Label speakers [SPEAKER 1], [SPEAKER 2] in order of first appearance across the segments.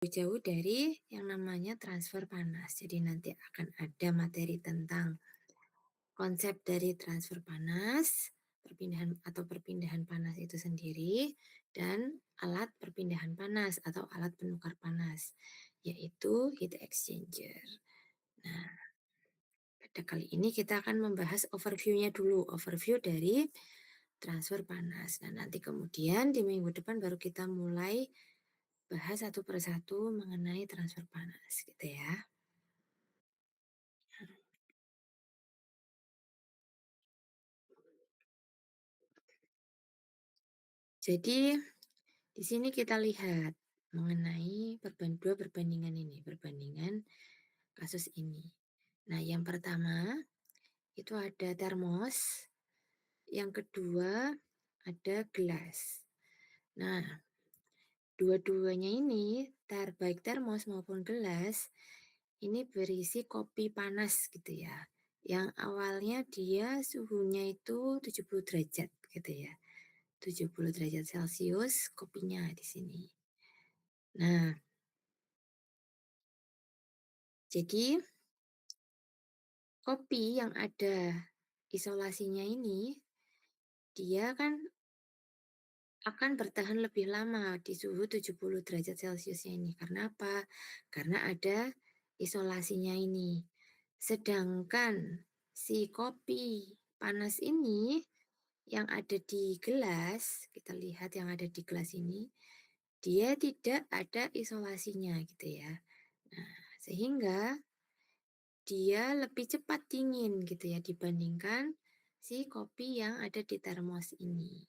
[SPEAKER 1] jauh dari yang namanya transfer panas. Jadi nanti akan ada materi tentang konsep dari transfer panas, perpindahan panas itu sendiri, dan alat perpindahan panas atau alat penukar panas, yaitu heat exchanger. Nah, pada kali ini kita akan membahas overview-nya dulu, overview dari transfer panas. Nah, nanti kemudian di minggu depan baru kita mulai bahas satu persatu mengenai transfer panas, gitu ya. Jadi di sini kita lihat mengenai dua perbandingan ini, perbandingan kasus ini. Nah, yang pertama itu ada termos, yang kedua ada gelas. Nah, dua-duanya ini, baik termos maupun gelas, ini berisi kopi panas gitu ya. Yang awalnya dia suhunya itu 70 derajat gitu ya. 70 derajat Celcius kopinya di sini. Nah, jadi kopi yang ada isolasinya ini, dia kan akan bertahan lebih lama di suhu 70 derajat Celciusnya ini. Karena apa? Karena ada isolasinya ini. Sedangkan si kopi panas ini yang ada di gelas, kita lihat yang ada di gelas ini, dia tidak ada isolasinya gitu ya. Nah, sehingga dia lebih cepat dingin gitu ya dibandingkan si kopi yang ada di termos ini.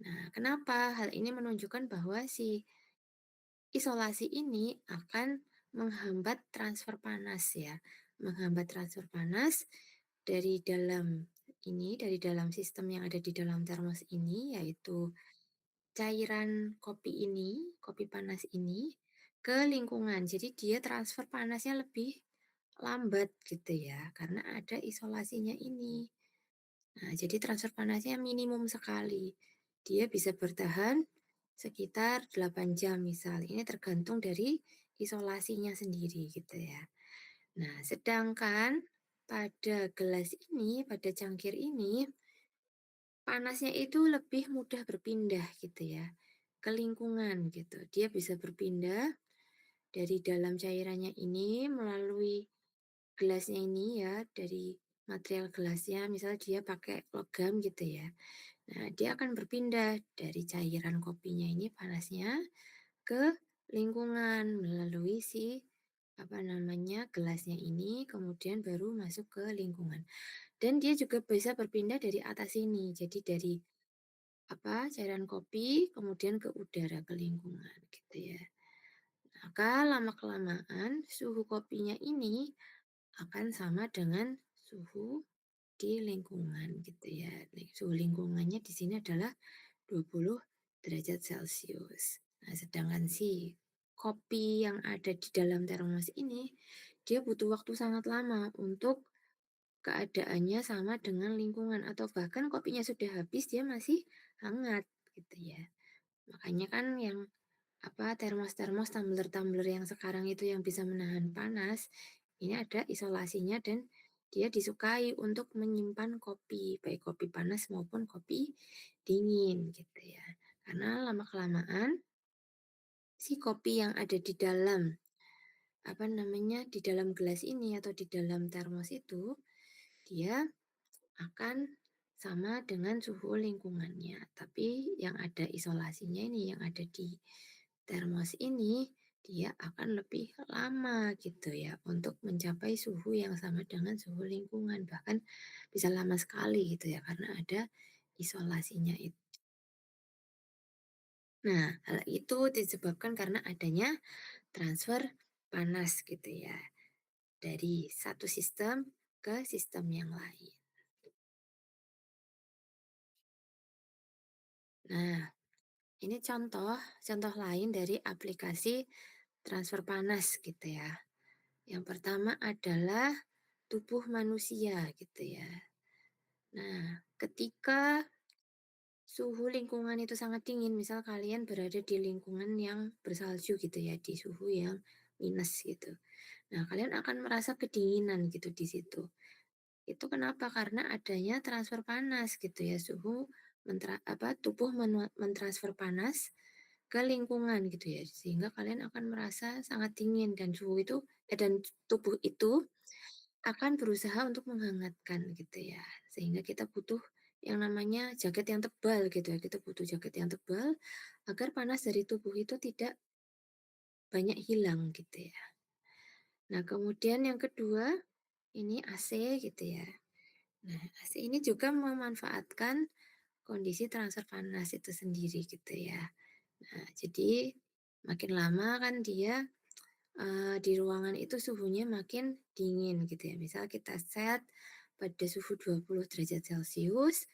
[SPEAKER 1] Nah, kenapa? Hal ini menunjukkan bahwa si isolasi ini akan menghambat transfer panas ya. Menghambat transfer panas dari dalam dari dalam sistem yang ada di dalam termos ini, yaitu cairan kopi panas ini ke lingkungan. Jadi dia transfer panasnya lebih lambat gitu ya, karena ada isolasinya ini. Nah, jadi transfer panasnya minimum sekali. Dia bisa bertahan sekitar 8 jam misal. Ini tergantung dari isolasinya sendiri gitu ya. Nah, sedangkan pada gelas ini, pada cangkir ini, panasnya itu lebih mudah berpindah gitu ya ke lingkungan gitu. Dia bisa berpindah dari dalam cairannya ini melalui gelasnya ini ya, dari material gelasnya, misal dia pakai logam gitu ya. Nah, dia akan berpindah dari cairan kopinya ini panasnya ke lingkungan melalui si gelasnya ini kemudian baru masuk ke lingkungan. Dan dia juga bisa berpindah dari atas ini. Jadi dari cairan kopi kemudian ke udara, ke lingkungan gitu ya. Maka lama-kelamaan suhu kopinya ini akan sama dengan suhu di lingkungan gitu ya. Suhu lingkungannya di sini adalah 20 derajat Celcius. Nah, sedangkan si kopi yang ada di dalam termos ini, dia butuh waktu sangat lama untuk keadaannya sama dengan lingkungan atau bahkan kopinya sudah habis dia masih hangat gitu ya. Makanya kan yang termos-termos, tumbler-tumbler yang sekarang itu yang bisa menahan panas, ini ada isolasinya dan dia disukai untuk menyimpan kopi, baik kopi panas maupun kopi dingin gitu ya. Karena lama-kelamaan si kopi yang ada di dalam di dalam gelas ini atau di dalam termos itu dia akan sama dengan suhu lingkungannya. Tapi yang ada isolasinya ini, yang ada di termos ini, dia akan lebih lama gitu ya untuk mencapai suhu yang sama dengan suhu lingkungan. Bahkan bisa lama sekali gitu ya karena ada isolasinya itu. Nah, hal itu disebabkan karena adanya transfer panas gitu ya dari satu sistem ke sistem yang lain. Nah, ini contoh lain dari aplikasi transfer panas gitu ya. Yang pertama adalah tubuh manusia gitu ya. Nah, ketika suhu lingkungan itu sangat dingin, misal kalian berada di lingkungan yang bersalju gitu ya, di suhu yang minus gitu. Nah, kalian akan merasa kedinginan gitu di situ. Itu kenapa? Karena adanya transfer panas gitu ya, tubuh mentransfer panas ke lingkungan gitu ya, sehingga kalian akan merasa sangat dingin dan dan tubuh itu akan berusaha untuk menghangatkan gitu ya. Sehingga kita butuh yang namanya jaket yang tebal gitu ya. Kita butuh jaket yang tebal agar panas dari tubuh itu tidak banyak hilang gitu ya. Nah, kemudian yang kedua ini AC gitu ya. Nah, AC ini juga memanfaatkan kondisi transfer panas itu sendiri gitu ya. Nah, jadi makin lama kan dia di ruangan itu suhunya makin dingin gitu ya. Misal kita set pada suhu 20 derajat Celcius,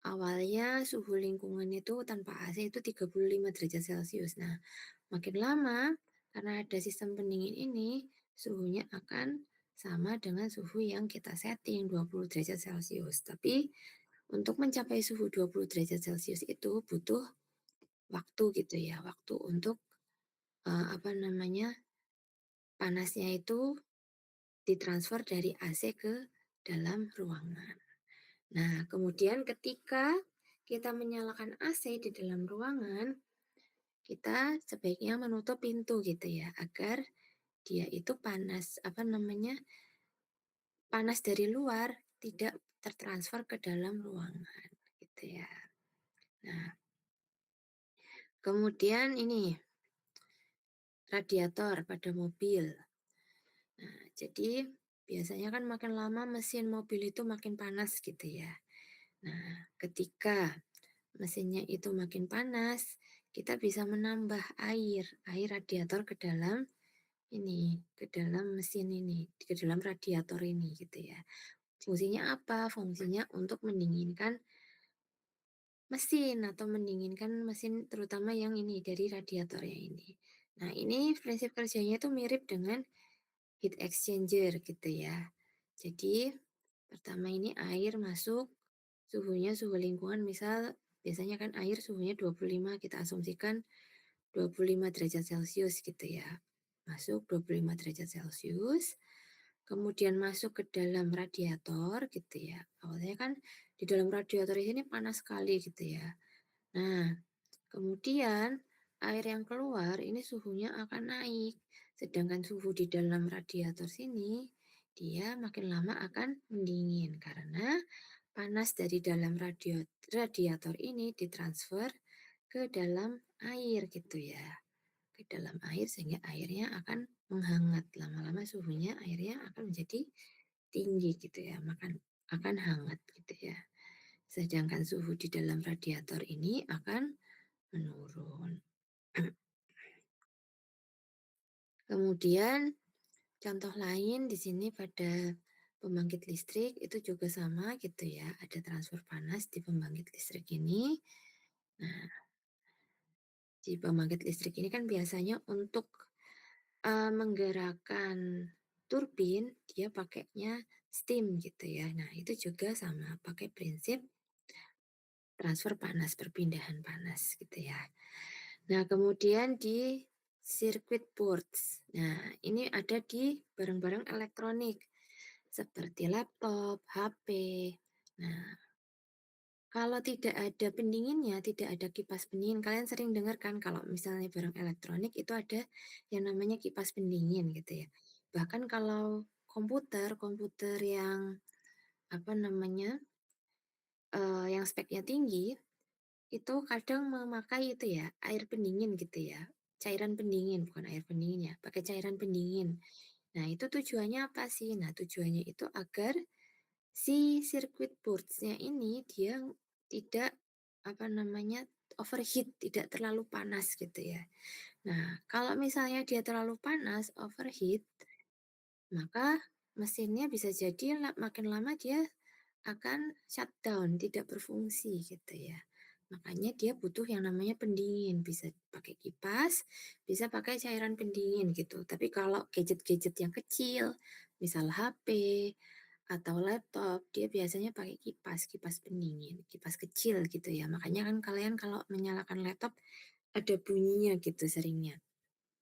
[SPEAKER 1] awalnya suhu lingkungan itu tanpa AC itu 35 derajat Celcius. Nah, makin lama karena ada sistem pendingin ini, suhunya akan sama dengan suhu yang kita setting 20 derajat Celcius. Tapi untuk mencapai suhu 20 derajat Celcius itu butuh waktu gitu ya, waktu untuk apa namanya, panasnya itu ditransfer dari AC ke dalam ruangan. Nah, kemudian ketika kita menyalakan AC di dalam ruangan, kita sebaiknya menutup pintu gitu ya, agar dia itu panas dari luar tidak tertransfer ke dalam ruangan gitu ya. Nah, kemudian ini radiator pada mobil. Nah, jadi biasanya kan makin lama mesin mobil itu makin panas gitu ya. Nah, ketika mesinnya itu makin panas, kita bisa menambah air radiator ke dalam mesin ini, ke dalam radiator ini gitu ya. Fungsinya apa? Fungsinya untuk mendinginkan mesin atau mendinginkan mesin terutama yang ini dari radiatornya ini. Nah, ini prinsip kerjanya itu mirip dengan heat exchanger gitu ya. Jadi, pertama ini air masuk, suhunya suhu lingkungan misal biasanya kan air suhunya 25, kita asumsikan 25 derajat Celcius gitu ya. Masuk 25 derajat Celcius, kemudian masuk ke dalam radiator gitu ya. Awalnya kan di dalam radiator ini panas sekali gitu ya. Nah, kemudian air yang keluar ini suhunya akan naik. Sedangkan suhu di dalam radiator sini dia makin lama akan mendingin karena panas dari dalam radiator ini ditransfer ke dalam air gitu ya. Ke dalam air sehingga airnya akan menghangat. Lama-lama suhunya airnya akan menjadi tinggi gitu ya, akan hangat gitu ya. Sedangkan suhu di dalam radiator ini akan menurun. Kemudian contoh lain di sini pada pembangkit listrik itu juga sama gitu ya, ada transfer panas di pembangkit listrik ini. Nah, di pembangkit listrik ini kan biasanya untuk menggerakkan turbin dia pakainya steam gitu ya. Nah, itu juga sama pakai prinsip transfer panas, perpindahan panas gitu ya. Nah, kemudian di circuit boards. Nah, ini ada di barang-barang elektronik seperti laptop, HP. Nah, kalau tidak ada pendinginnya, tidak ada kipas pendingin, kalian sering dengar kan kalau misalnya barang elektronik itu ada yang namanya kipas pendingin gitu ya. Bahkan kalau komputer yang apa namanya, yang speknya tinggi, itu kadang memakai itu ya, air pendingin gitu ya, cairan pendingin, bukan air pendingin ya, pakai cairan pendingin. Nah, itu tujuannya apa sih? Nah, tujuannya itu agar si circuit boards-nya ini dia tidak, apa namanya, overheat, tidak terlalu panas gitu ya. Nah, kalau misalnya dia terlalu panas, overheat, maka mesinnya bisa jadi makin lama dia akan shutdown, tidak berfungsi gitu ya. Makanya dia butuh yang namanya pendingin, bisa pakai kipas, bisa pakai cairan pendingin gitu. Tapi kalau gadget-gadget yang kecil, misal HP atau laptop, dia biasanya pakai kipas, kipas pendingin, kipas kecil gitu ya. Makanya kan kalian kalau menyalakan laptop ada bunyinya gitu seringnya.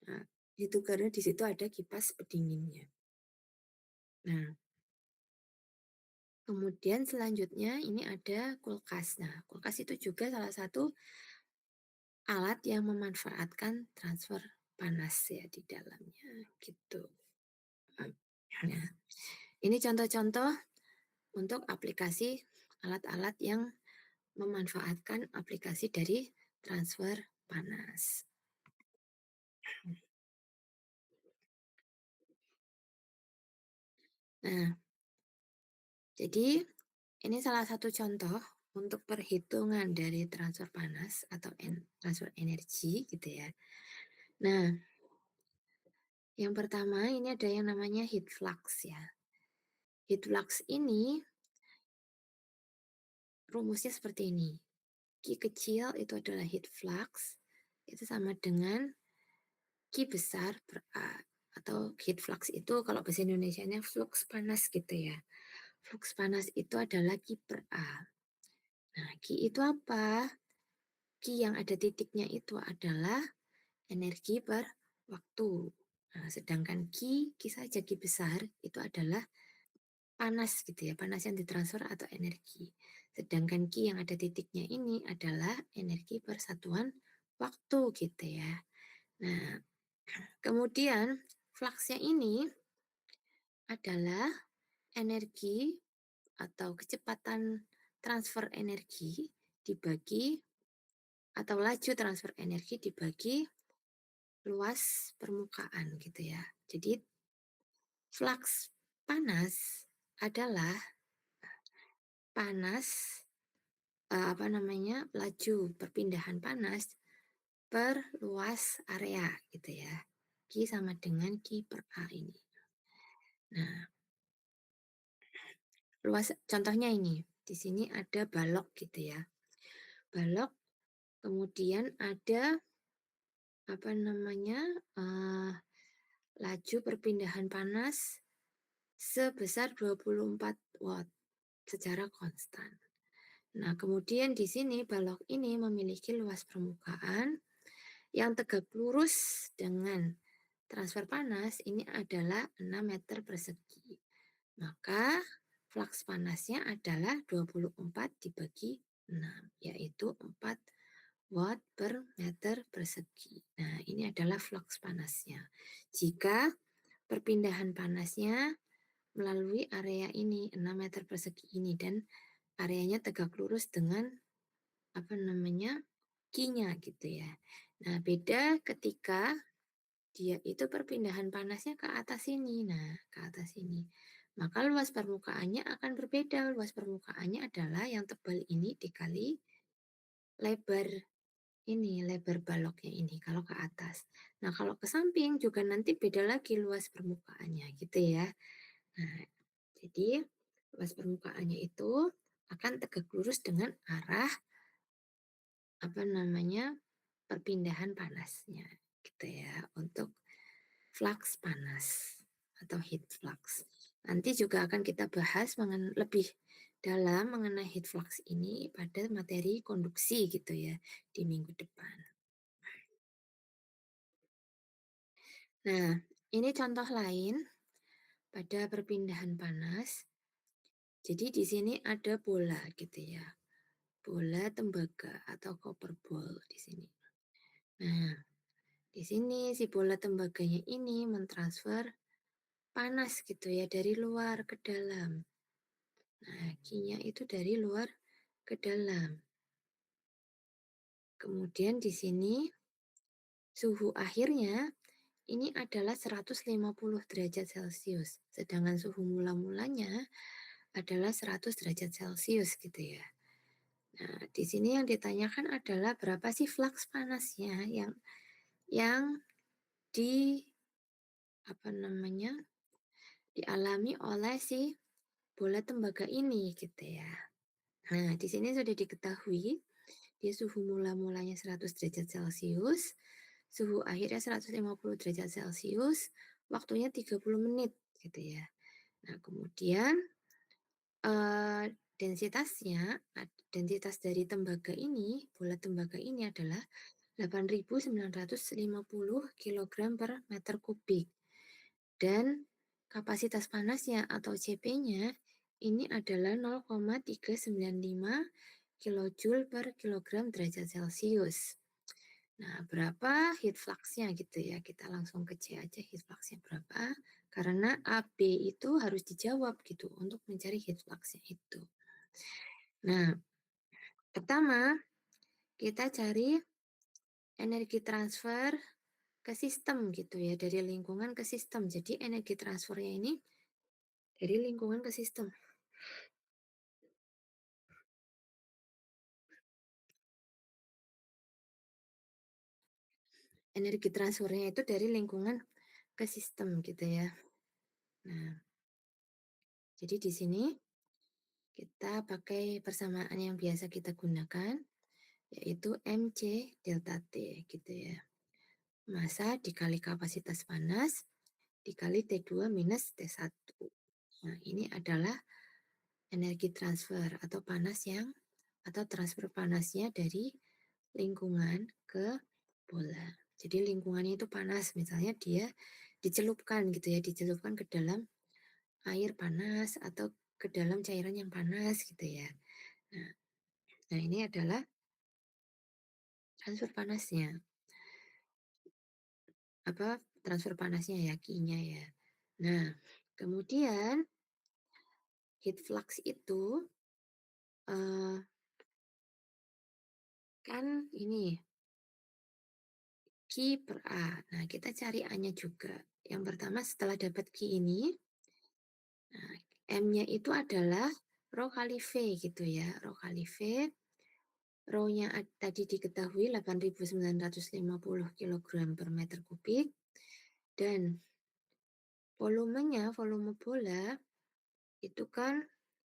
[SPEAKER 1] Nah, itu karena di situ ada kipas pendinginnya. Nah, kemudian selanjutnya ini ada kulkas. Nah, kulkas itu juga salah satu alat yang memanfaatkan transfer panas ya di dalamnya gitu. Nah, ini contoh-contoh untuk aplikasi alat-alat yang memanfaatkan aplikasi dari transfer panas. Nah, jadi ini salah satu contoh untuk perhitungan dari transfer panas atau transfer energi gitu ya. Nah, yang pertama ini ada yang namanya heat flux ya. Heat flux ini rumusnya seperti ini. Q kecil itu adalah heat flux, itu sama dengan Q besar per A. Atau heat flux itu kalau bahasa Indonesianya flux panas gitu ya. Flux panas itu adalah Q per A. Nah, Q itu apa? Q yang ada titiknya itu adalah energi per waktu. Nah, sedangkan Q saja Q besar itu adalah panas gitu ya, panas yang ditransfer atau energi. Sedangkan Q yang ada titiknya ini adalah energi persatuan waktu gitu ya. Nah, kemudian fluxnya ini adalah energi atau kecepatan transfer energi dibagi atau laju transfer energi dibagi luas permukaan gitu ya. Jadi flux panas adalah panas apa namanya laju perpindahan panas per luas area gitu ya. Q sama dengan Q per A ini. Nah, luas contohnya ini. Di sini ada balok gitu ya. Balok, kemudian ada apa namanya laju perpindahan panas sebesar 24 watt secara konstan. Nah, kemudian di sini balok ini memiliki luas permukaan yang tegak lurus dengan transfer panas ini adalah 6 meter persegi. Maka flux panasnya adalah 24 dibagi 6, yaitu 4 watt per meter persegi. Nah, ini adalah flux panasnya. Jika perpindahan panasnya melalui area ini 6 meter persegi ini dan areanya tegak lurus dengan apa namanya Q-nya gitu ya. Nah, beda ketika dia itu perpindahan panasnya ke atas sini. Nah, ke atas sini. Maka luas permukaannya akan berbeda. Luas permukaannya adalah yang tebal ini dikali lebar ini, lebar baloknya ini kalau ke atas. Nah, kalau ke samping juga nanti beda lagi luas permukaannya gitu ya. Nah, jadi luas permukaannya itu akan tegak lurus dengan arah apa namanya perpindahan panasnya gitu ya untuk flux panas atau heat flux. Nanti juga akan kita bahas lebih dalam mengenai heat flux ini pada materi konduksi gitu ya di minggu depan. Nah, ini contoh lain pada perpindahan panas. Jadi di sini ada bola gitu ya. Bola tembaga atau copper ball di sini. Nah, di sini si bola tembaganya ini mentransfer panas gitu ya dari luar ke dalam. Nah, Q-nya itu dari luar ke dalam. Kemudian di sini suhu akhirnya ini adalah 150 derajat Celcius. Sedangkan suhu mula-mulanya adalah 100 derajat Celcius gitu ya. Nah, di sini yang ditanyakan adalah berapa sih flux panasnya yang di apa namanya dialami oleh si bola tembaga ini gitu ya. Nah, di sini sudah diketahui dia suhu mula-mulanya 100 derajat Celcius, suhu akhirnya 150 derajat Celcius, waktunya 30 menit gitu ya. Nah, kemudian Densitas dari tembaga ini, bola tembaga ini adalah 8.950 kilogram per meter kubik. Dan kapasitas panasnya atau CP-nya ini adalah 0,395 kilojoule per kilogram derajat Celcius. Nah, berapa heat flux-nya gitu ya? Kita langsung ke C aja heat flux-nya berapa. Karena AB itu harus dijawab gitu untuk mencari heat flux-nya itu. Nah, pertama kita cari energi transfer ke sistem gitu ya, dari lingkungan ke sistem. Jadi energi transfernya ini dari lingkungan ke sistem. Energi transfernya itu dari lingkungan ke sistem gitu ya. Nah, jadi di sini kita pakai persamaan yang biasa kita gunakan, yaitu MC delta T gitu ya. Massa dikali kapasitas panas dikali T2 minus T1. Nah, ini adalah energi transfer atau panas yang atau transfer panasnya dari lingkungan ke bola. Jadi lingkungannya itu panas, misalnya dia dicelupkan gitu ya, dicelupkan ke dalam air panas atau ke dalam cairan yang panas gitu ya. Nah, nah ini adalah transfer panasnya. Apa transfer panasnya ya, Q-nya ya. Nah, kemudian heat flux itu eh, kan ini Q per A. Nah, kita cari A-nya juga. Yang pertama setelah dapat Q ini, nah, M-nya itu adalah rho kali V gitu ya. Rho kali V, rho-nya tadi diketahui 8.950 kg per meter kubik. Dan volumenya, volume bola, itu kan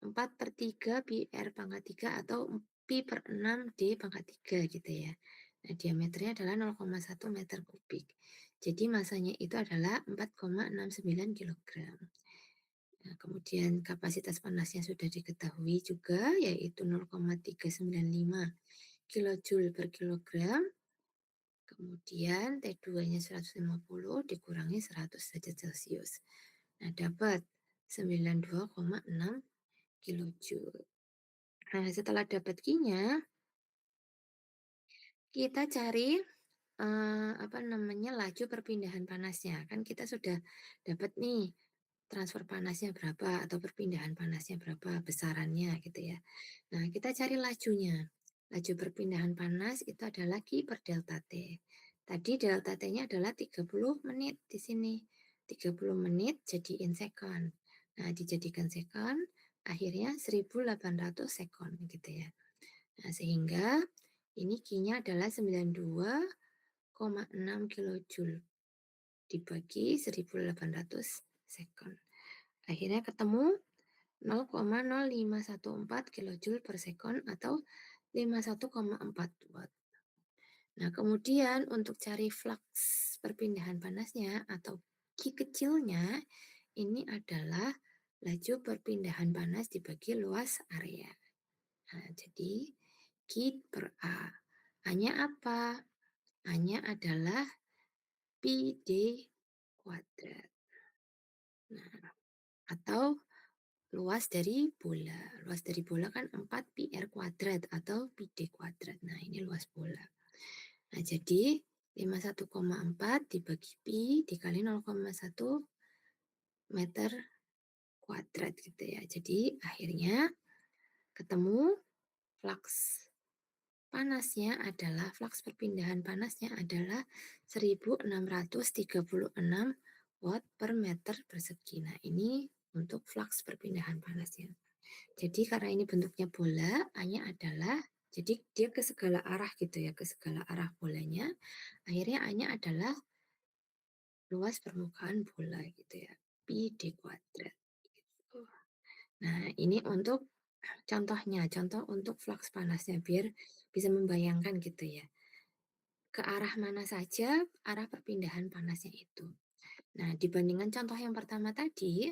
[SPEAKER 1] 4 per 3 pi R pangkat 3 atau pi per 6 D pangkat 3 gitu ya. Nah, diameternya adalah 0,1 meter kubik. Jadi masanya itu adalah 4,69 kilogram. Nah, kemudian kapasitas panasnya sudah diketahui juga, yaitu 0,395 kilojoule per kilogram. Kemudian T2-nya 150 dikurangi 100 derajat Celcius. Nah, dapat 92,6 kilojoule. Nah, setelah dapat Q-nya, kita cari apa namanya laju perpindahan panasnya. Kan kita sudah dapat nih transfer panasnya berapa atau perpindahan panasnya berapa besarannya gitu ya. Nah, kita cari lajunya. Laju perpindahan panas itu adalah Q per delta T. Tadi delta T-nya adalah 30 menit di sini. 30 menit jadiin second. Nah, dijadikan second, akhirnya 1800 second gitu ya. Nah, sehingga ini Q-nya adalah 92,6 kilojoule dibagi 1800 second. Akhirnya ketemu 0,0514 kilojoule per second atau 51,4 watt. Nah, kemudian untuk cari flux perpindahan panasnya atau Q kecilnya, ini adalah laju perpindahan panas dibagi luas area. Nah, jadi Q per A. A-nya apa? A-nya adalah pi D kuadrat. Nah, atau luas dari bola. Luas dari bola kan 4 pi R kuadrat atau pi D kuadrat. Nah, ini luas bola. Nah, jadi 51,4 dibagi pi dikali 0,1 meter kuadrat gitu ya. Jadi akhirnya ketemu flux panasnya adalah, flux perpindahan panasnya adalah 1636 watt per meter persegi. Nah, ini untuk flux perpindahan panasnya. Jadi karena ini bentuknya bola, A-nya adalah, jadi dia ke segala arah gitu ya, ke segala arah bolanya. Akhirnya A-nya adalah luas permukaan bola gitu ya, pi D kuadrat. Gitu. Nah, ini untuk contohnya, contoh untuk flux panasnya, biar bisa membayangkan gitu ya. Ke arah mana saja arah perpindahan panasnya itu. Nah, dibandingkan contoh yang pertama tadi,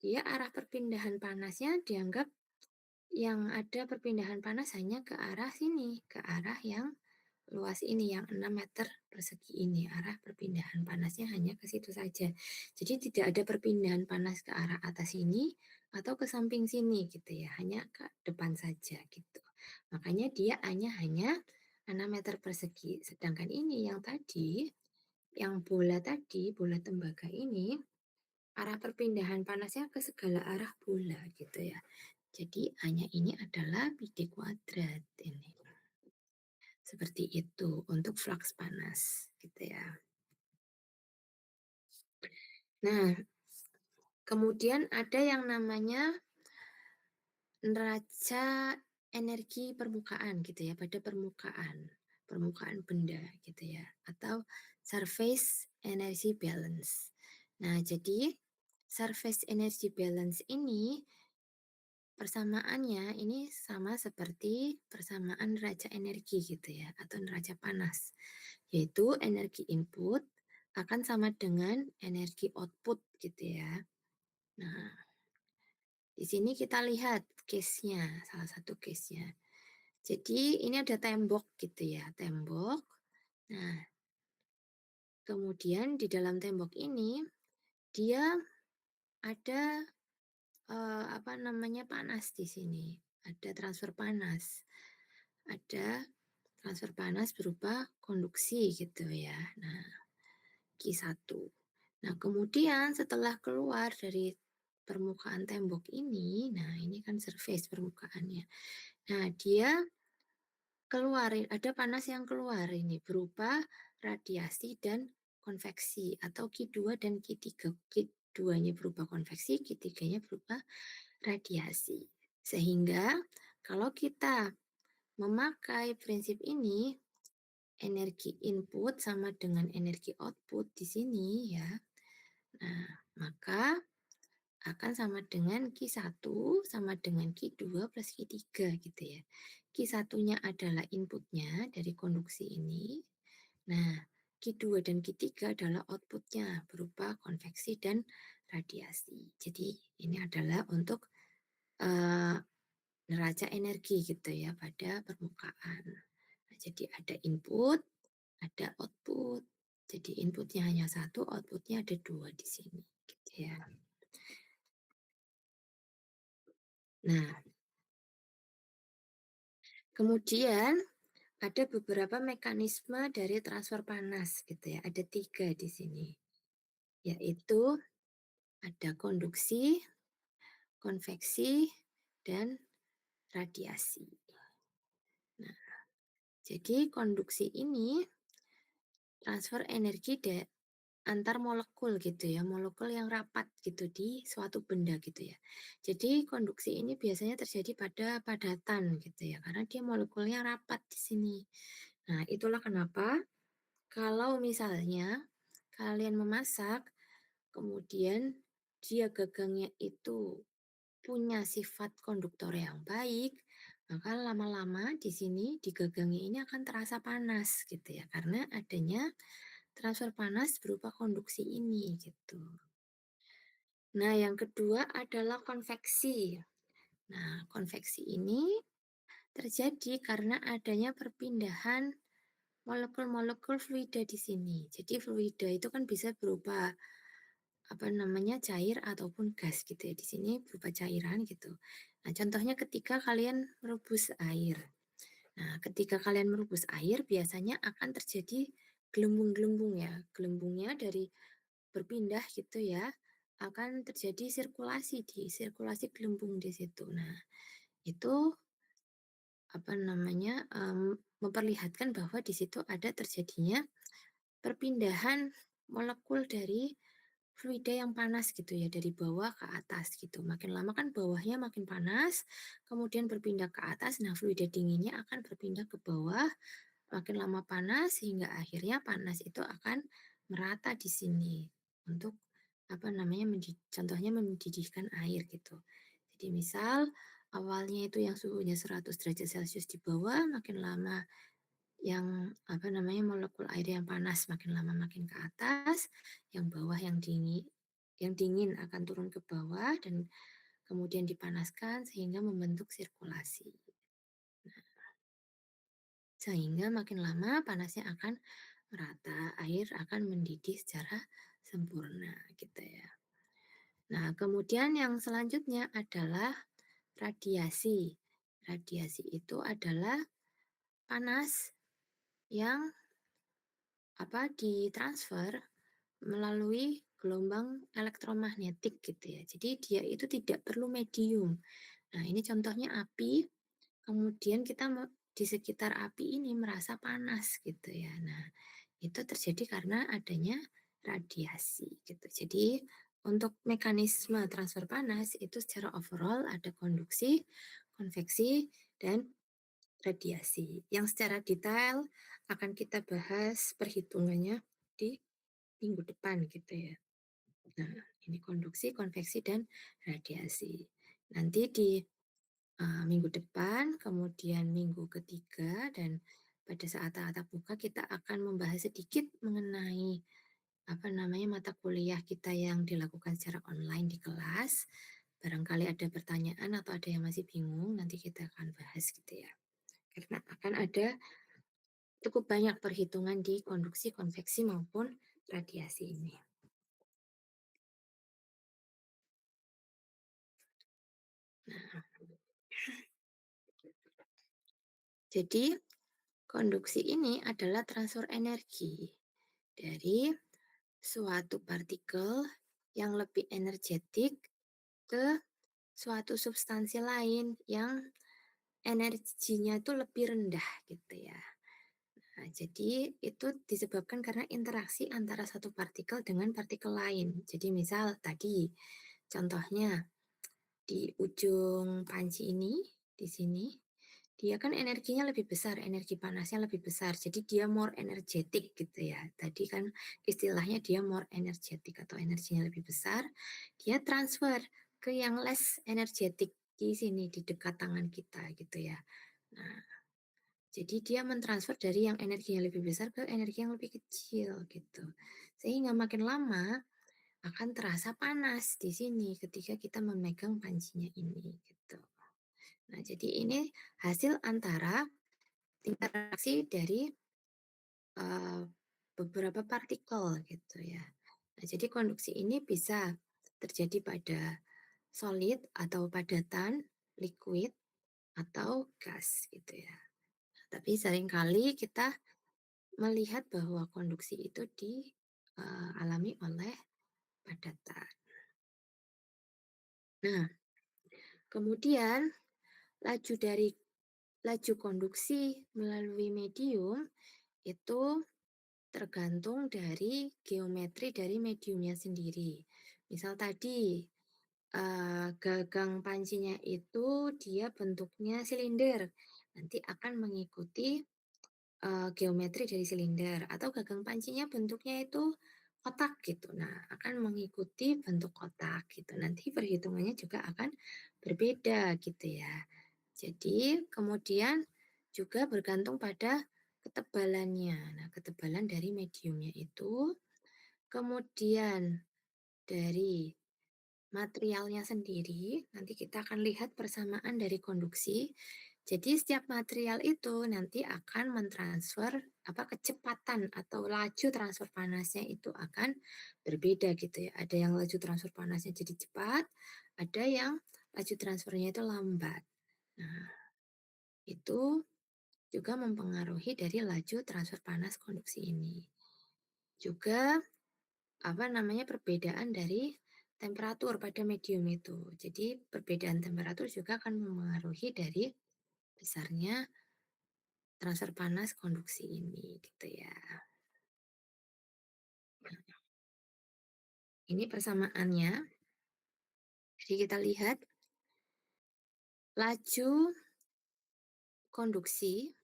[SPEAKER 1] dia arah perpindahan panasnya dianggap yang ada perpindahan panas hanya ke arah sini, ke arah yang luas ini, yang 6 meter persegi ini. Arah perpindahan panasnya hanya ke situ saja. Jadi tidak ada perpindahan panas ke arah atas sini atau ke samping sini gitu ya, hanya ke depan saja gitu. Makanya dia hanya 6 meter persegi. Sedangkan ini yang tadi, yang bola tadi, bola tembaga ini, arah perpindahan panasnya ke segala arah bola gitu ya. Jadi hanya ini adalah πd kuadrat ini. Seperti itu untuk flux panas gitu ya. Nah, kemudian ada yang namanya neraca energi permukaan gitu ya, pada permukaan, permukaan benda gitu ya, atau surface energy balance. Nah, jadi surface energy balance ini persamaannya ini sama seperti persamaan neraca energi gitu ya, atau neraca panas, yaitu energi input akan sama dengan energi output gitu ya. Nah, di sini kita lihat case-nya, salah satu case-nya. Jadi ini ada tembok gitu ya, tembok. Nah, kemudian di dalam tembok ini dia ada apa namanya, panas di sini. Ada transfer panas. Ada transfer panas berupa konduksi gitu ya. Nah, Q1. Nah, kemudian setelah keluar dari permukaan tembok ini, nah ini kan surface permukaannya. Nah, dia keluarin, ada panas yang keluar ini berupa radiasi dan konveksi atau Q2 dan Q3. Q2-nya berupa konveksi, Q3-nya berupa radiasi. Sehingga kalau kita memakai prinsip ini, energi input sama dengan energi output di sini ya. Nah, maka akan sama dengan Q1 sama dengan Q2 plus Q3 gitu ya. Q1-nya adalah inputnya dari konduksi ini. Nah, Q2 dan Q3 adalah outputnya berupa konveksi dan radiasi. Jadi ini adalah untuk uh, neraca energi gitu ya pada permukaan. Nah, jadi ada input, ada output. Jadi inputnya hanya satu, outputnya ada dua di sini. Gitu ya. Nah, kemudian ada beberapa mekanisme dari transfer panas gitu ya. Ada 3 di sini, yaitu ada konduksi, konveksi, dan radiasi. Nah, jadi konduksi ini transfer energi antar molekul gitu ya, molekul yang rapat gitu di suatu benda gitu ya. Jadi konduksi ini biasanya terjadi pada padatan gitu ya, karena dia molekulnya rapat di sini. Nah, itulah kenapa kalau misalnya kalian memasak, kemudian dia gagangnya itu punya sifat konduktor yang baik, maka lama-lama di sini di gagangnya ini akan terasa panas gitu ya, karena adanya transfer panas berupa konduksi ini gitu. Nah, yang kedua adalah konveksi. Nah, konveksi ini terjadi karena adanya perpindahan molekul-molekul fluida di sini. Jadi fluida itu kan bisa berupa apa namanya, cair ataupun gas gitu ya. Di sini berupa cairan gitu. Nah, contohnya ketika kalian merebus air. Nah, ketika kalian merebus air biasanya akan terjadi gelembung-gelembung ya. Gelembungnya dari berpindah gitu ya, akan terjadi sirkulasi gelembung di situ. Nah, itu apa namanya, memperlihatkan bahwa di situ ada terjadinya perpindahan molekul dari fluida yang panas gitu ya, dari bawah ke atas gitu. Makin lama kan bawahnya makin panas, kemudian berpindah ke atas, nah fluida dinginnya akan berpindah ke bawah, makin lama panas sehingga akhirnya panas itu akan merata di sini untuk apa namanya, contohnya mendidihkan air gitu. Jadi misal awalnya itu yang suhunya 100 derajat Celcius di bawah, makin lama yang apa namanya, molekul air yang panas makin lama makin ke atas, yang bawah yang dingin yang dingin akan turun ke bawah dan kemudian dipanaskan sehingga membentuk sirkulasi. Sehingga makin lama panasnya akan merata, air akan mendidih secara sempurna gitu ya. Nah, kemudian yang selanjutnya adalah radiasi. Radiasi itu adalah panas yang ditransfer melalui gelombang elektromagnetik gitu ya. Jadi dia itu tidak perlu medium. Nah, ini contohnya api, kemudian kita di sekitar api ini merasa panas gitu ya. Nah, itu terjadi karena adanya radiasi gitu. Jadi untuk mekanisme transfer panas itu secara overall ada konduksi, konveksi, dan radiasi. Yang secara detail akan kita bahas perhitungannya di minggu depan gitu ya. Nah, ini konduksi, konveksi, dan radiasi. Nanti di minggu depan, kemudian minggu ketiga, dan pada saat tatap muka kita akan membahas sedikit mengenai mata kuliah kita yang dilakukan secara online di kelas. Barangkali ada pertanyaan atau ada yang masih bingung, nanti kita akan bahas gitu ya. Karena akan ada cukup banyak perhitungan di konduksi, konveksi maupun radiasi ini. Jadi, konduksi ini adalah transfer energi dari suatu partikel yang lebih energetik ke suatu substansi lain yang energinya itu lebih rendah gitu ya. Nah, jadi itu disebabkan karena interaksi antara satu partikel dengan partikel lain. Jadi misal tadi contohnya di ujung panci ini, di sini, dia kan energinya lebih besar, energi panasnya lebih besar. Jadi dia more energetic gitu ya. Tadi kan istilahnya dia more energetic atau energinya lebih besar. Dia transfer ke yang less energetic di sini di dekat tangan kita gitu ya. Nah, jadi dia mentransfer dari yang energinya lebih besar ke energi yang lebih kecil gitu. Sehingga makin lama akan terasa panas di sini ketika kita memegang pancinya ini gitu. Nah, jadi ini hasil antara interaksi dari uh, beberapa partikel gitu ya. Nah, jadi konduksi ini bisa terjadi pada solid atau padatan, liquid atau gas gitu ya. Tapi seringkali kita melihat bahwa konduksi itu dialami oleh padatan. Nah, kemudian laju dari laju konduksi melalui medium itu tergantung dari geometri dari mediumnya sendiri. Misal tadi gagang pancinya itu dia bentuknya silinder, nanti akan mengikuti geometri dari silinder atau gagang pancinya bentuknya itu kotak gitu. Nah, akan mengikuti bentuk kotak gitu. Nanti perhitungannya juga akan berbeda gitu ya. Jadi, kemudian juga bergantung pada ketebalannya. Nah, ketebalan dari mediumnya itu, kemudian dari materialnya sendiri, nanti kita akan lihat persamaan dari konduksi. Jadi setiap material itu nanti akan mentransfer kecepatan atau laju transfer panasnya itu akan berbeda gitu ya. Ada yang laju transfer panasnya jadi cepat, ada yang laju transfernya itu lambat. Nah, itu juga mempengaruhi dari laju transfer panas konduksi ini. Juga perbedaan dari temperatur pada medium itu. Jadi perbedaan temperatur juga akan mempengaruhi dari besarnya transfer panas konduksi ini gitu ya. Ini persamaannya. Jadi kita lihat laju konduksi,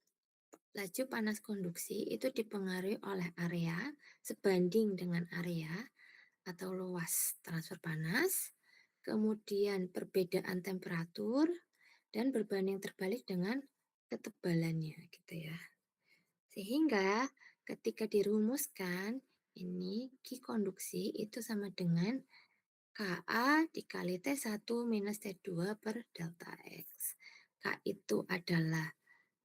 [SPEAKER 1] laju panas konduksi itu dipengaruhi oleh area sebanding dengan area atau luas transfer panas, kemudian perbedaan temperatur, dan berbanding terbalik dengan ketebalannya gitu ya. Sehingga ketika dirumuskan ini Q konduksi itu sama dengan Ka dikali T1 minus T2 per delta X. K itu adalah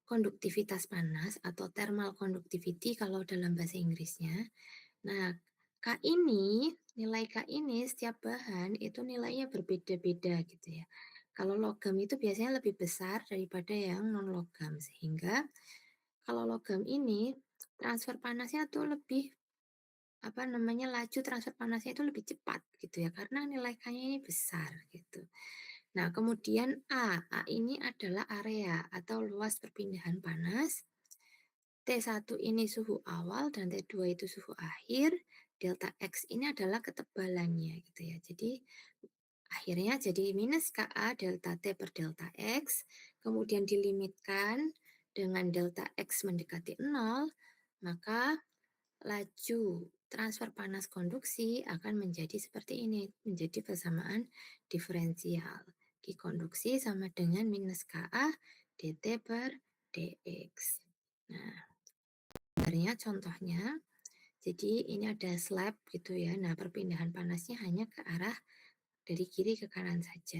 [SPEAKER 1] konduktivitas panas atau thermal conductivity kalau dalam bahasa Inggrisnya. Nah, nilai K ini setiap bahan itu nilainya berbeda-beda gitu ya. Kalau logam itu biasanya lebih besar daripada yang non logam sehingga kalau logam ini transfer panasnya tuh lebih laju transfer panasnya itu lebih cepat gitu ya karena nilai K-nya ini besar gitu. Nah, kemudian A ini adalah area atau luas perpindahan panas. T1 ini suhu awal dan T2 itu suhu akhir. Delta X ini adalah ketebalannya gitu ya. Jadi akhirnya jadi minus Ka delta T per delta X, kemudian dilimitkan dengan delta X mendekati 0, maka laju transfer panas konduksi akan menjadi seperti ini, menjadi persamaan diferensial. Q konduksi sama dengan minus Ka dt per dx. Nah, sebenarnya contohnya, jadi ini ada slab gitu ya. Nah, perpindahan panasnya hanya ke arah dari kiri ke kanan saja.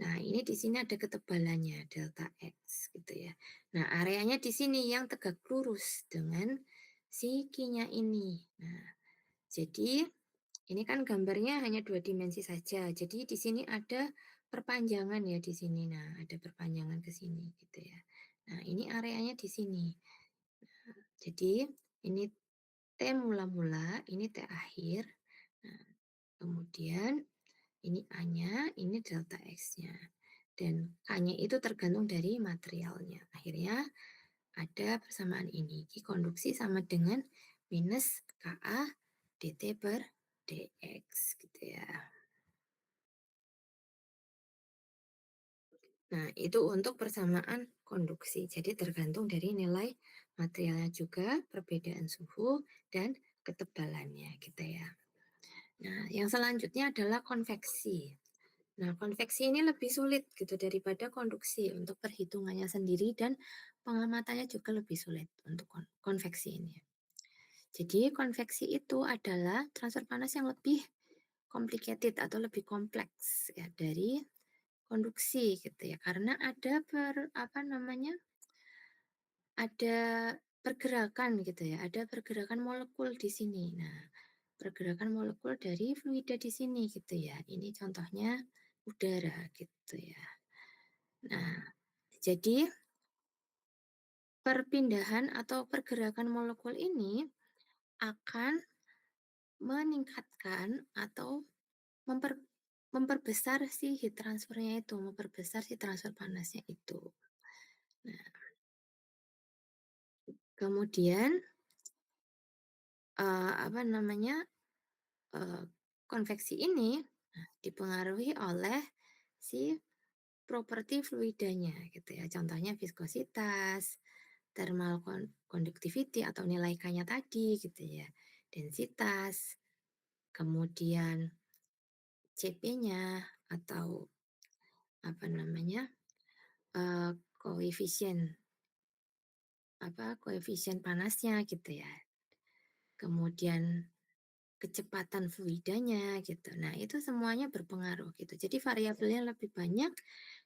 [SPEAKER 1] Nah, ini di sini ada ketebalannya delta X gitu ya. Nah, areanya di sini yang tegak lurus dengan si Q-nya ini. Nah, jadi ini kan gambarnya hanya 2 dimensi saja. Jadi di sini ada perpanjangan ya di sini. Nah, ada perpanjangan ke sini gitu ya. Nah, ini areanya di sini. Jadi ini T mula-mula, ini T akhir. Nah, kemudian ini A-nya, ini delta X-nya. Dan K-nya itu tergantung dari materialnya. Akhirnya ada persamaan ini. Q konduksi sama dengan minus Ka dt per dx gitu ya. Nah, itu untuk persamaan konduksi. Jadi tergantung dari nilai materialnya juga, perbedaan suhu, dan ketebalannya gitu ya. Nah, yang selanjutnya adalah konveksi. Nah, konveksi ini lebih sulit gitu daripada konduksi untuk perhitungannya sendiri dan pengamatannya juga lebih sulit untuk konveksi ini. Jadi, konveksi itu adalah transfer panas yang lebih complicated atau lebih kompleks ya dari konduksi gitu ya. Karena ada ada pergerakan gitu ya, ada pergerakan molekul di sini. Nah, pergerakan molekul dari fluida di sini gitu ya. Ini contohnya udara gitu ya. Nah, jadi perpindahan atau pergerakan molekul ini akan meningkatkan atau memper, memperbesar si heat transfernya itu, memperbesar si transfer panasnya itu. Nah, kemudian uh, apa namanya uh, konveksi ini dipengaruhi oleh si properti fluidanya gitu ya. Contohnya viskositas, thermal conductivity atau nilai K-nya tadi gitu ya. Densitas, kemudian CP-nya atau apa namanya? Koefisien koefisien panasnya gitu ya. Kemudian kecepatan fluidanya gitu. Nah, itu semuanya berpengaruh gitu. Jadi variabelnya lebih banyak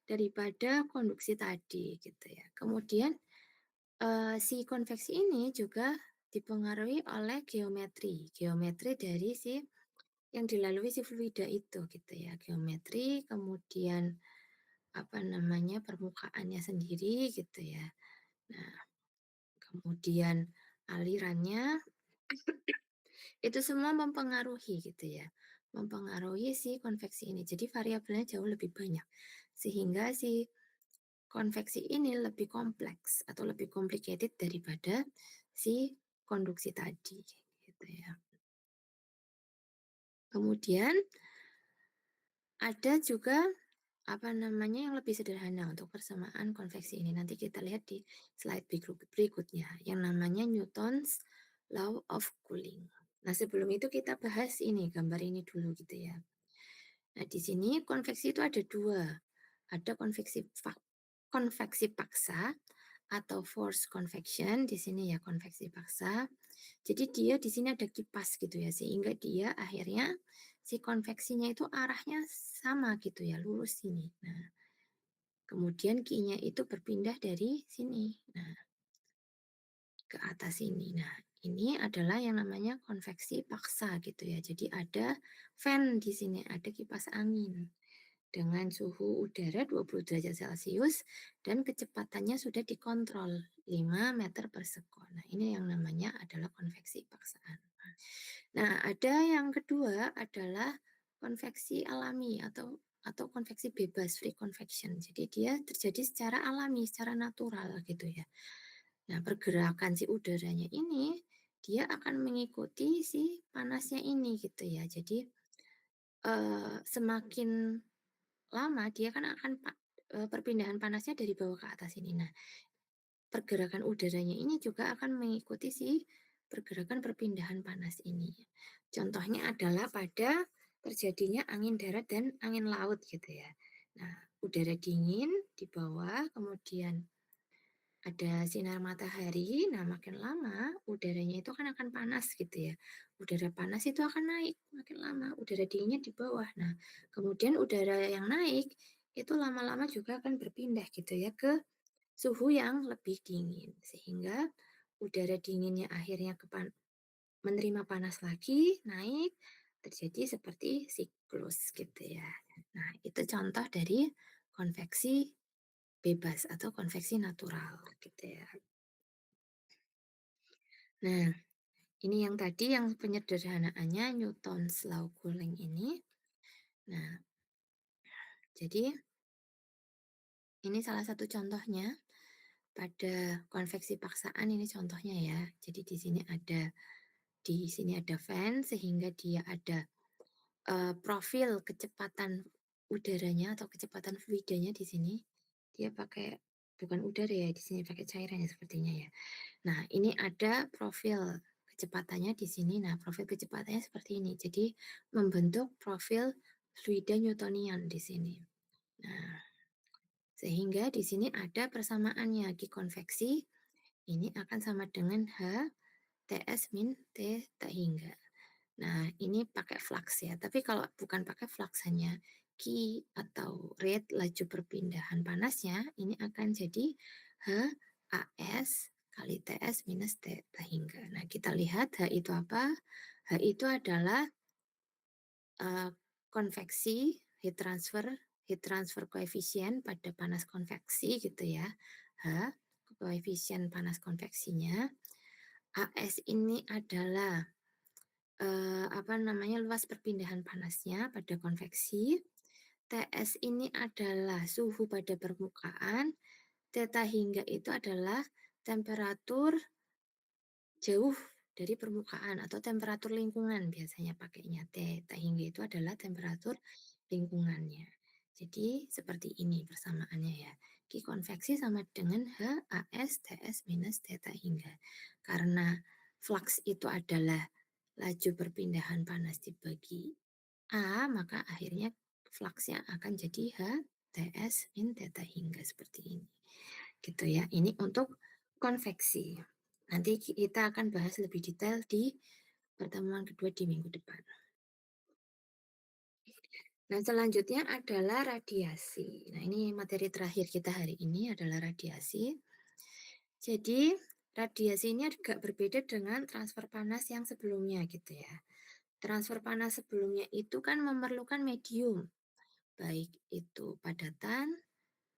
[SPEAKER 1] daripada konduksi tadi gitu ya. Kemudian si konveksi ini juga dipengaruhi oleh geometri. Geometri dari si yang dilalui si fluida itu gitu ya. Geometri, kemudian permukaannya sendiri gitu ya. Nah, kemudian alirannya itu semua mempengaruhi gitu ya. Mempengaruhi si konveksi ini. Jadi variabelnya jauh lebih banyak. Sehingga si konveksi ini lebih kompleks atau lebih complicated daripada si konduksi tadi gitu ya. Kemudian ada juga yang lebih sederhana untuk persamaan konveksi ini. Nanti kita lihat di slide berikutnya yang namanya Newton's Law of Cooling. Nah, sebelum itu kita bahas ini, gambar ini dulu gitu ya. Nah, di sini konveksi itu ada dua. Ada konveksi paksa atau force convection. Di sini ya konveksi paksa. Jadi dia di sini ada kipas gitu ya, sehingga dia akhirnya si konveksinya itu arahnya sama gitu ya, lurus sini. Nah, kemudian Q-nya itu berpindah dari sini. Nah, ke atas sini. Nah, ini adalah yang namanya konveksi paksa gitu ya. Jadi ada fan di sini, ada kipas angin dengan suhu udara 20 derajat Celcius dan kecepatannya sudah dikontrol 5 meter per sekon. Nah, ini yang namanya adalah konveksi paksaan. Nah, ada yang kedua adalah konveksi alami atau konveksi bebas, free convection. Jadi dia terjadi secara alami, secara natural gitu ya. Nah, pergerakan si udaranya ini dia akan mengikuti si panasnya ini gitu ya. Jadi semakin lama dia kan akan perpindahan panasnya dari bawah ke atas ini. Nah, pergerakan udaranya ini juga akan mengikuti si pergerakan perpindahan panas ini. Contohnya adalah pada terjadinya angin darat dan angin laut gitu ya. Nah, udara dingin di bawah, kemudian ada sinar matahari, nah makin lama udaranya itu kan akan panas gitu ya. Udara panas itu akan naik makin lama, udara dinginnya di bawah. Nah, kemudian udara yang naik itu lama-lama juga akan berpindah gitu ya ke suhu yang lebih dingin. Sehingga udara dinginnya akhirnya menerima panas lagi, naik, terjadi seperti siklus gitu ya. Nah, itu contoh dari konveksi bebas atau konveksi natural gitu ya. Nah, ini yang tadi yang penyederhanaannya Newton's Law Cooling ini. Nah, jadi ini salah satu contohnya pada konveksi paksaan ini contohnya ya. Jadi di sini ada fan sehingga dia ada profil kecepatan udaranya atau kecepatan fluidanya di sini. Dia pakai bukan udara ya, di sini pakai cairan ya sepertinya ya. Nah, ini ada profil kecepatannya di sini. Nah, profil kecepatannya seperti ini. Jadi, membentuk profil fluida Newtonian di sini. Nah, sehingga di sini ada persamaannya. Q konveksi ini akan sama dengan H TS min T tak hingga. Nah, ini pakai flux ya. Tapi kalau bukan pakai flux hanya Q atau rate laju perpindahan panasnya, ini akan jadi H AS kali TS minus T hingga. Nah, kita lihat H itu apa? H itu adalah konveksi, heat transfer coefficient pada panas konveksi gitu ya. H, koefisien panas konveksinya. AS ini adalah apa namanya, luas perpindahan panasnya pada konveksi. TS ini adalah suhu pada permukaan. Theta hingga itu adalah temperatur jauh dari permukaan atau temperatur lingkungan biasanya pakainya. Theta hingga itu adalah temperatur lingkungannya. Jadi seperti ini persamaannya ya. Q konveksi sama dengan H AS TS minus theta hingga. Karena flux itu adalah laju perpindahan panas dibagi A, maka akhirnya fluxnya akan jadi H TS min theta hingga seperti ini. Gitu ya. Ini untuk konveksi. Nanti kita akan bahas lebih detail di pertemuan kedua di minggu depan. Nah, selanjutnya adalah radiasi. Nah, ini materi terakhir kita hari ini adalah radiasi. Jadi, radiasi ini agak berbeda dengan transfer panas yang sebelumnya gitu ya. Transfer panas sebelumnya itu kan memerlukan medium, baik itu padatan,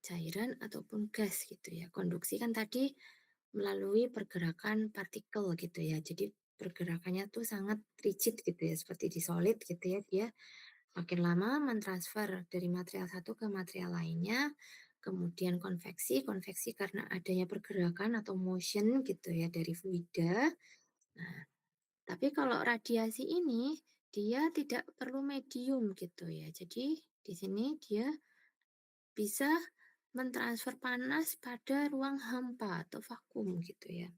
[SPEAKER 1] cairan, ataupun gas gitu ya. Konduksi kan tadi melalui pergerakan partikel gitu ya. Jadi pergerakannya tuh sangat rigid gitu ya, seperti di solid gitu ya. Dia makin lama mentransfer dari material satu ke material lainnya. Kemudian konveksi, konveksi karena adanya pergerakan atau motion gitu ya dari fluida. Nah, tapi kalau radiasi ini dia tidak perlu medium gitu ya. Jadi di sini dia bisa mentransfer panas pada ruang hampa atau vakum gitu ya.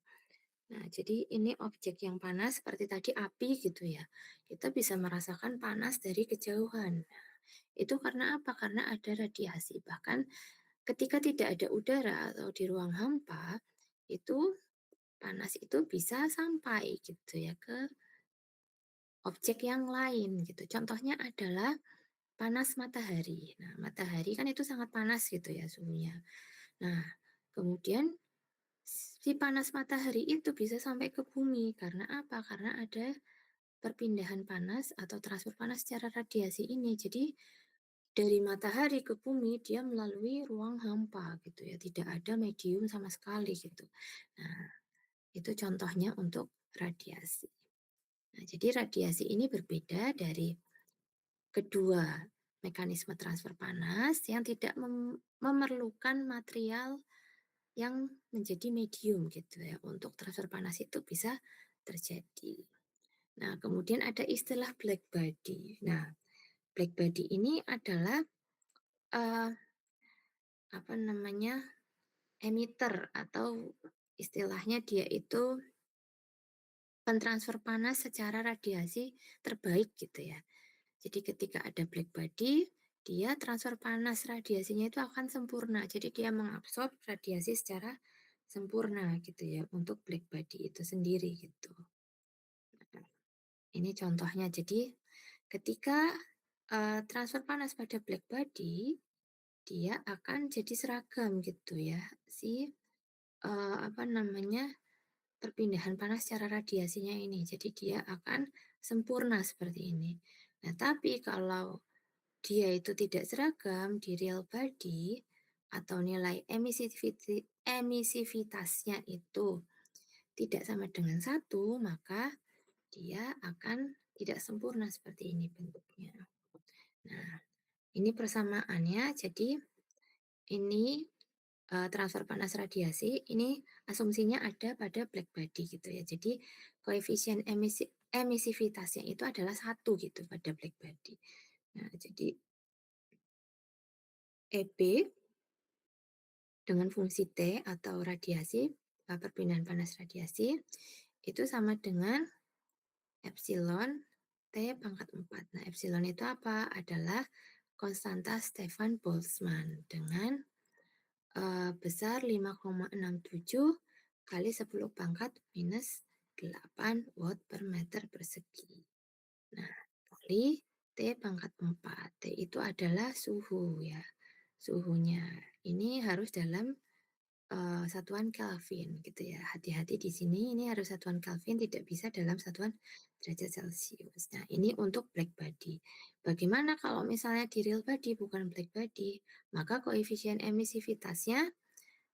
[SPEAKER 1] Nah, jadi ini objek yang panas seperti tadi api gitu ya. Kita bisa merasakan panas dari kejauhan. Nah, itu karena apa? Karena ada radiasi. Bahkan ketika tidak ada udara atau di ruang hampa, itu panas itu bisa sampai gitu ya ke objek yang lain gitu. Contohnya adalah panas matahari. Nah, matahari kan itu sangat panas gitu ya suhunya. Nah, kemudian si panas matahari itu bisa sampai ke bumi karena apa? Karena ada perpindahan panas atau transfer panas secara radiasi ini. Jadi dari matahari ke bumi dia melalui ruang hampa gitu ya, tidak ada medium sama sekali gitu. Nah, itu contohnya untuk radiasi. Nah, jadi radiasi ini berbeda dari kedua mekanisme transfer panas yang tidak memerlukan material yang menjadi medium gitu ya untuk transfer panas itu bisa terjadi. Nah, kemudian ada istilah black body. Nah, black body ini adalah uh, apa namanya emitter atau istilahnya dia itu pentransfer panas secara radiasi terbaik gitu ya. Jadi ketika ada black body, dia transfer panas radiasinya itu akan sempurna. Jadi dia mengabsorb radiasi secara sempurna gitu ya untuk black body itu sendiri gitu. Nah, ini contohnya. Jadi ketika transfer panas pada black body, dia akan jadi seragam gitu ya. Si apa namanya perpindahan panas secara radiasinya ini. Jadi dia akan sempurna seperti ini. Nah, tapi kalau dia itu tidak seragam di real body atau nilai emisivitasnya itu tidak sama dengan satu, maka dia akan tidak sempurna seperti ini bentuknya. Nah, ini persamaannya. Jadi ini transfer panas radiasi ini asumsinya ada pada black body gitu ya. Jadi koefisien emisivitasnya itu adalah satu gitu pada black body. Nah, jadi EB dengan fungsi T atau radiasi, perpindahan panas radiasi, itu sama dengan epsilon T pangkat 4. Nah, epsilon itu apa? Adalah konstanta Stefan Boltzmann dengan besar 5,67 kali 10 pangkat minus 8 watt per meter persegi. Nah, kali T pangkat 4. T itu adalah suhu ya. Suhunya ini harus dalam satuan Kelvin gitu ya. Hati-hati di sini ini harus satuan Kelvin, tidak bisa dalam satuan derajat Celcius. Nah, ini untuk black body. Bagaimana kalau misalnya di real body bukan black body? Maka koefisien emisivitasnya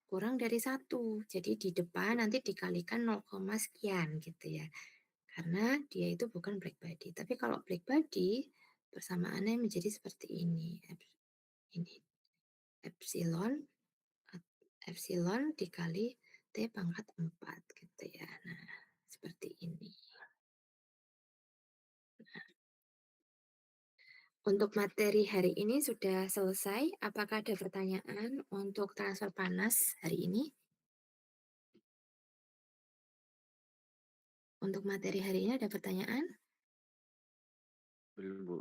[SPEAKER 1] kurang dari satu. Jadi di depan nanti dikalikan 0, sekian gitu ya. Karena dia itu bukan black body. Tapi kalau black body persamaannya menjadi seperti ini. Ini epsilon epsilon dikali T pangkat 4 gitu ya. Nah, seperti ini. Untuk materi hari ini sudah selesai. Apakah ada pertanyaan untuk transfer panas hari ini? Untuk materi hari ini ada pertanyaan?
[SPEAKER 2] Belum, Bu.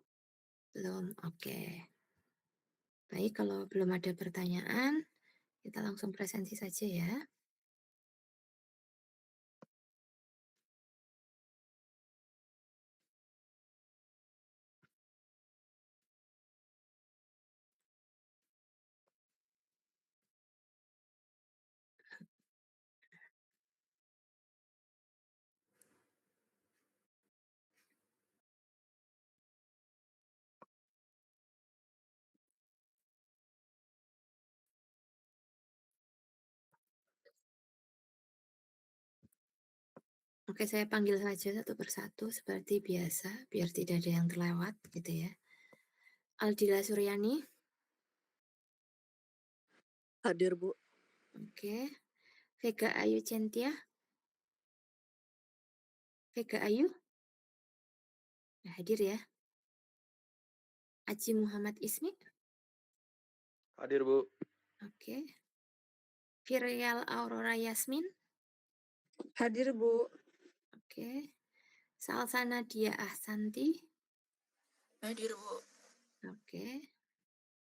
[SPEAKER 1] Belum, oke. Baik, kalau belum ada pertanyaan, kita langsung presensi saja ya. Oke, saya panggil saja satu persatu seperti biasa, biar tidak ada yang terlewat gitu ya. Aldila Suryani.
[SPEAKER 3] Hadir, Bu.
[SPEAKER 1] Oke. Vega Ayu Centia. Vega Ayu. Nah, hadir ya. Aji Muhammad Ismi.
[SPEAKER 2] Hadir, Bu.
[SPEAKER 1] Oke. Virial Aurora Yasmin.
[SPEAKER 3] Hadir, Bu.
[SPEAKER 1] Oke. Salsana Dia Ahsanti.
[SPEAKER 3] Hadir, Bu.
[SPEAKER 1] Oke.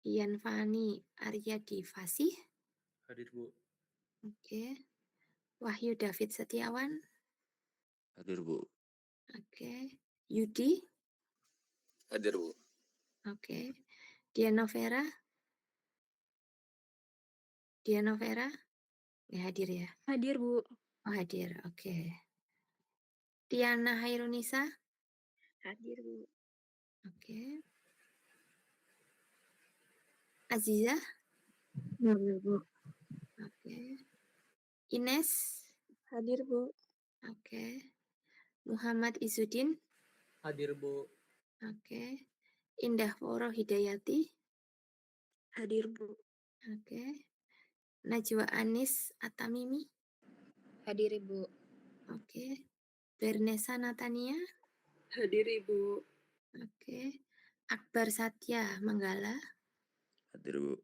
[SPEAKER 1] Ian Fani Aryadi Fasih.
[SPEAKER 2] Hadir, Bu.
[SPEAKER 1] Oke. Wahyu David Setiawan.
[SPEAKER 2] Hadir, Bu.
[SPEAKER 1] Oke. Yudi?
[SPEAKER 2] Hadir, Bu.
[SPEAKER 1] Oke. Diana Vera? Diana Vera? Nggak hadir ya?
[SPEAKER 3] Hadir, Bu.
[SPEAKER 1] Oh, hadir. Oke. Tiana Hairunisa?
[SPEAKER 3] Hadir, Bu.
[SPEAKER 1] Oke. Aziza?
[SPEAKER 3] Hadir, Bu.
[SPEAKER 1] Oke. Ines?
[SPEAKER 3] Hadir, Bu.
[SPEAKER 1] Oke. Muhammad Izzuddin?
[SPEAKER 2] Hadir, Bu.
[SPEAKER 1] Oke. Indah Woro Hidayati?
[SPEAKER 3] Hadir, Bu.
[SPEAKER 1] Oke. Najwa Anis Atamimi?
[SPEAKER 3] Hadir, Ibu.
[SPEAKER 1] Oke. Bernesa Natania?
[SPEAKER 3] Hadir, Ibu.
[SPEAKER 1] Oke. Akbar Satya Manggala?
[SPEAKER 2] Hadir, Bu.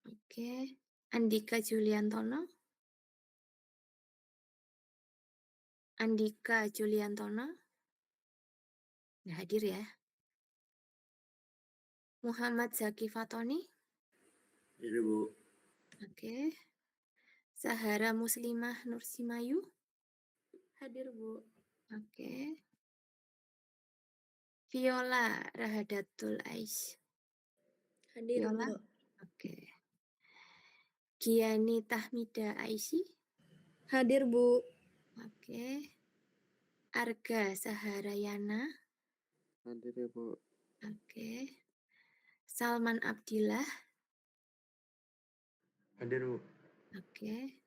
[SPEAKER 1] Oke. Andika Juliantono? Andika Juliantono? Nggak hadir ya. Muhammad Zaki Fatoni?
[SPEAKER 2] Hadir, Bu.
[SPEAKER 1] Oke. Sahara Muslimah Nursimayu?
[SPEAKER 3] Hadir, Bu.
[SPEAKER 1] Oke. Viola Rahadatul Aish?
[SPEAKER 3] Hadir,
[SPEAKER 1] Viola?
[SPEAKER 3] Bu.
[SPEAKER 1] Oke. Giani Tahmida Aisy?
[SPEAKER 3] Hadir, Bu.
[SPEAKER 1] Oke. Arga Saharayana?
[SPEAKER 2] Hadir, Bu.
[SPEAKER 1] Oke. Salman Abdillah?
[SPEAKER 2] Hadir, Bu.
[SPEAKER 1] Oke.